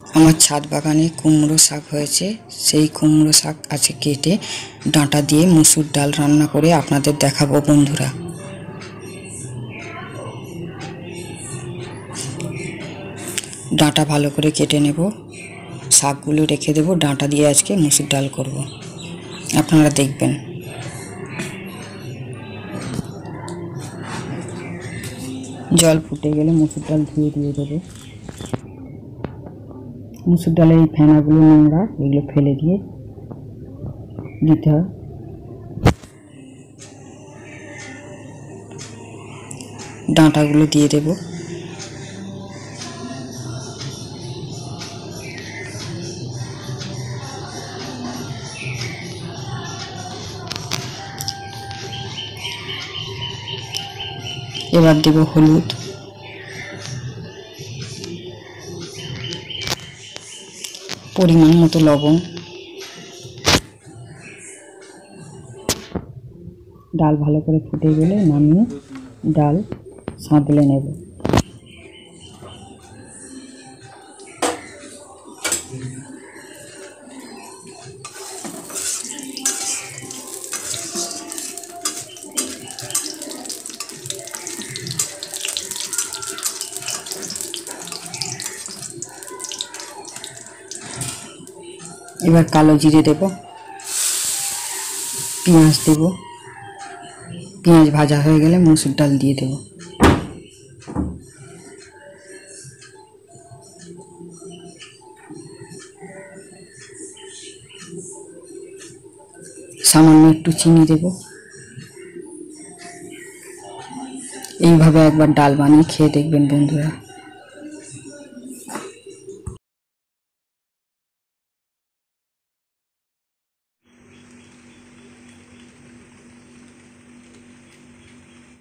আমার ছাদ বাগানে কুমড়ো শাক হয়েছে, সেই কুমড়ো শাক আছে কেটে ডাঁটা দিয়ে মুসুর ডাল রান্না করে আপনাদের দেখাবো বন্ধুরা। ডাঁটা ভালো করে কেটে নেব, শাকগুলো রেখে দেব, ডাঁটা দিয়ে আজকে মুসুর ডাল করব, আপনারা দেখবেন। জল ফুটে গেলে মুসুর ডাল ধুয়ে দিয়ে দেবো। মুসুর ডালের এই ফেনাগুলো নোংরা, এগুলো ফেলে দিয়ে দিতে হয়। ডাঁটাগুলো দিয়ে দেব। এবার দেব হলুদ, পরিমাণ মতো লবণ। ডাল ভালো করে ফুটে গেলে নামিয়ে ডাল সাঁতলে নেব। এবার কালো জিরে দেব, পেঁয়াজ দেব, পেঁয়াজ ভাজা হয়ে গেলে মুসুর ডাল দিয়ে দেব। সামান্য একটু চিনি দেব। এইভাবে একবার ডাল বানিয়ে খেয়ে দেখবেন বন্ধুরা।